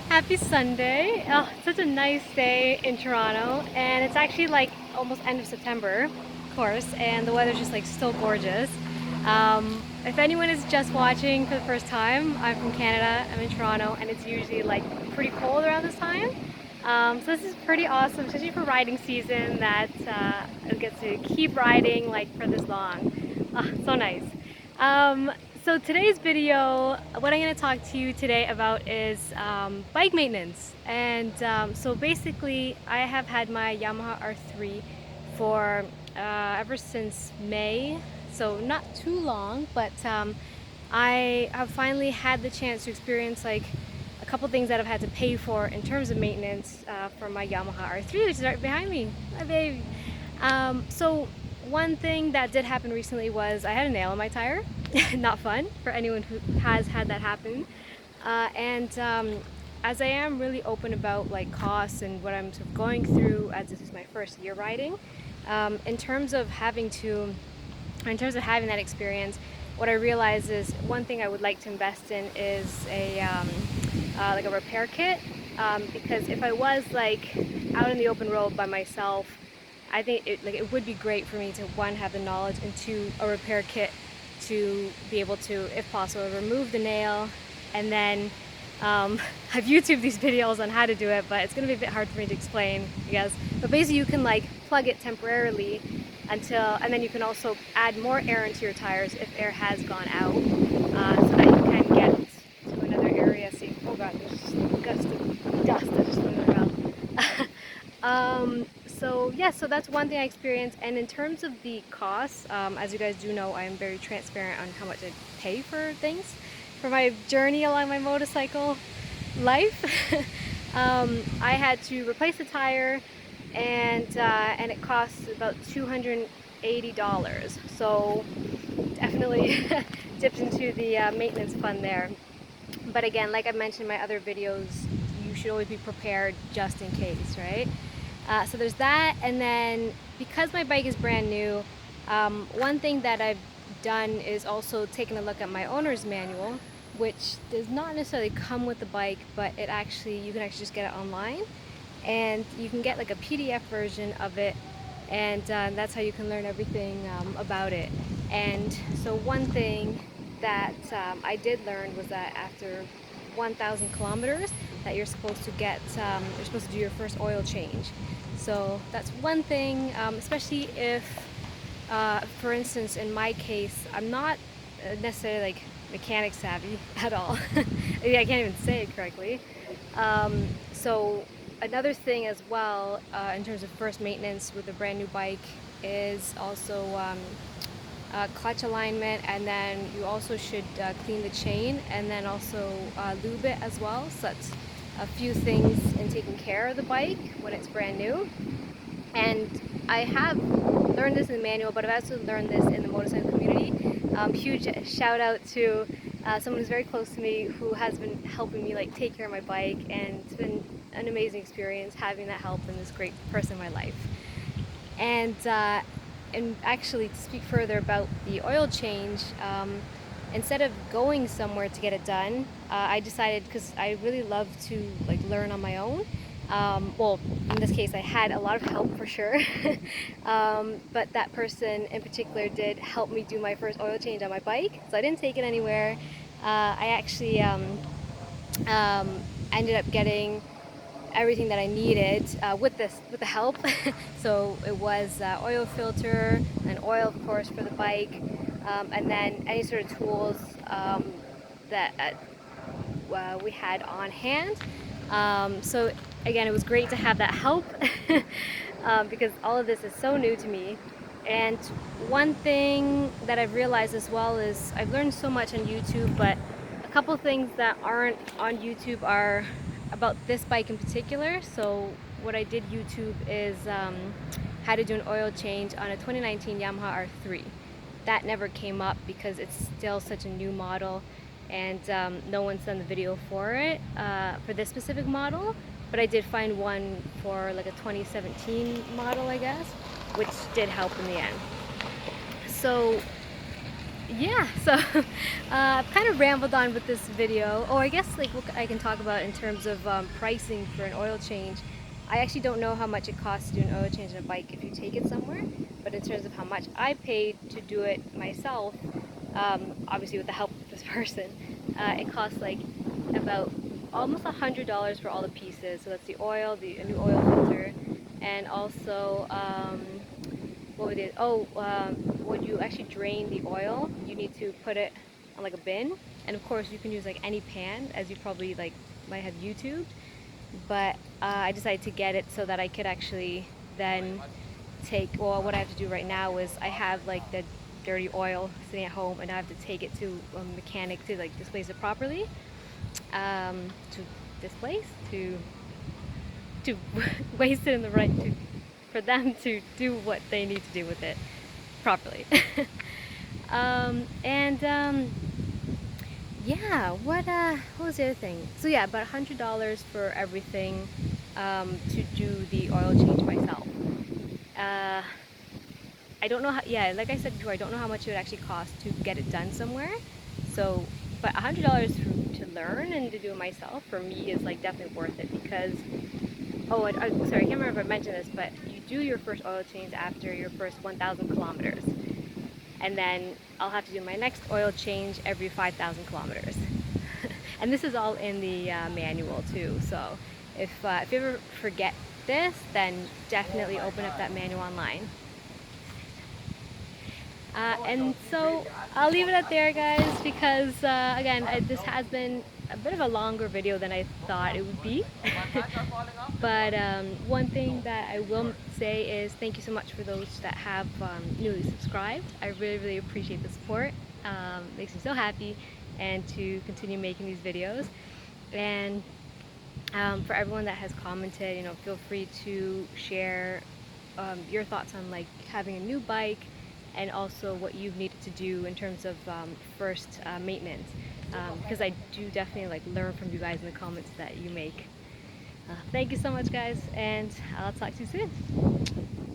Happy Sunday. Oh, it's such a nice day in Toronto, and it's actually like almost end of September, of course, and the weather's just like still gorgeous. If anyone is just watching for the first time, I'm from Canada, I'm in Toronto, and it's usually like pretty cold around this time. So this is pretty awesome, especially for riding season that I get to keep riding like for this long. So nice. Um, so today's video, what I'm going to talk to you today about is bike maintenance. And so basically, I have had my Yamaha R3 for ever since May, so not too long, but I have finally had the chance to experience like a couple things that I've had to pay for in terms of maintenance for my Yamaha R3, which is right behind me, my baby. So one thing that did happen recently was I had a nail in my tire. Not fun for anyone who has had that happen. And as I am really open about like costs and what I'm sort of going through, as this is my first year riding, in terms of having that experience, what I realized is one thing I would like to invest in is a like a repair kit, because if I was like out in the open road by myself, I think it would be great for me to, one, have the knowledge, and two, a repair kit to be able to, if possible, remove the nail, and then I've YouTubed these videos on how to do it, but it's going to be a bit hard for me to explain, I guess. But basically you can like plug it temporarily and then you can also add more air into your tires if air has gone out, so that you can get to another area. See, oh god, there's just a gust of dust that just went around. So yeah, so that's one thing I experienced. And in terms of the costs, as you guys do know, I am very transparent on how much I pay for things for my journey along my motorcycle life. I had to replace the tire, and it costs about $280. So definitely dipped into the maintenance fund there. But again, like I mentioned in my other videos, you should always be prepared just in case, right? So there's that, and then because my bike is brand new, one thing that I've done is also taken a look at my owner's manual, which does not necessarily come with the bike, but you can actually just get it online, and you can get like a PDF version of it, and that's how you can learn everything about it. And so one thing that I did learn was that after 1,000 kilometers that you're supposed to do your first oil change. So that's one thing, especially if, for instance, in my case, I'm not necessarily like mechanic savvy at all. I can't even say it correctly. So another thing as well, in terms of first maintenance with a brand new bike, is also clutch alignment, and then you also should clean the chain, and then also lube it as well. So that's a few things in taking care of the bike when it's brand new. And I have learned this in the manual, but I've also learned this in the motorcycle community. Huge shout out to someone who's very close to me who has been helping me like take care of my bike, and it's been an amazing experience having that help and this great person in my life. And actually, to speak further about the oil change, instead of going somewhere to get it done, I decided, because I really love to like learn on my own. Well, in this case, I had a lot of help for sure, but that person in particular did help me do my first oil change on my bike, so I didn't take it anywhere. I actually ended up getting everything that I needed with the help. So it was oil filter and oil, of course, for the bike, and then any sort of tools that we had on hand. So again, it was great to have that help because all of this is so new to me. And one thing that I've realized as well is I've learned so much on YouTube, but a couple things that aren't on YouTube are about this bike in particular. So what I did YouTube is how to do an oil change on a 2019 Yamaha R3. That never came up because it's still such a new model, and no one's done the video for it, for this specific model. But I did find one for like a 2017 model, I guess, which did help in the end. So yeah, so I've kind of rambled on with this video. Oh, I guess like what I can talk about in terms of pricing for an oil change. I actually don't know how much it costs to do an oil change on a bike if you take it somewhere, but in terms of how much I paid to do it myself, obviously with the help of this person, it costs like about almost $100 for all the pieces. So that's the oil, a new oil filter, and also what would it? Oh, when you actually drain the oil, you need to put it on like a bin, and of course you can use like any pan, as you probably like might have YouTubed. But I decided to get it so that I could actually then take. Well, what I have to do right now is I have like the dirty oil sitting at home, and I have to take it to a mechanic to like displace it properly. To displace to waste it in the right to for them to do what they need to do with it properly. And yeah, what was the other thing? So yeah, about $100 for everything to do the oil change myself. Uh, I don't know how. Yeah, like I said before, I don't know how much it would actually cost to get it done somewhere. So, but $100 to learn and to do it myself for me is like definitely worth it because. Oh, sorry, I can't remember if I mentioned this, but you do your first oil change after your first 1,000 kilometers. And then I'll have to do my next oil change every 5,000 kilometers. And this is all in the manual too. So if you ever forget this, then definitely open up that manual online. And so I'll leave it at there, guys, because again, this has been a bit of a longer video than I thought it would be. But one thing that I will say is thank you so much for those that have newly subscribed. I really, really appreciate the support. Makes me so happy, and to continue making these videos. And for everyone that has commented, you know, feel free to share your thoughts on like having a new bike, and also what you've needed to do in terms of first maintenance, because I do definitely like learn from you guys in the comments that you make. Thank you so much, guys, and I'll talk to you soon.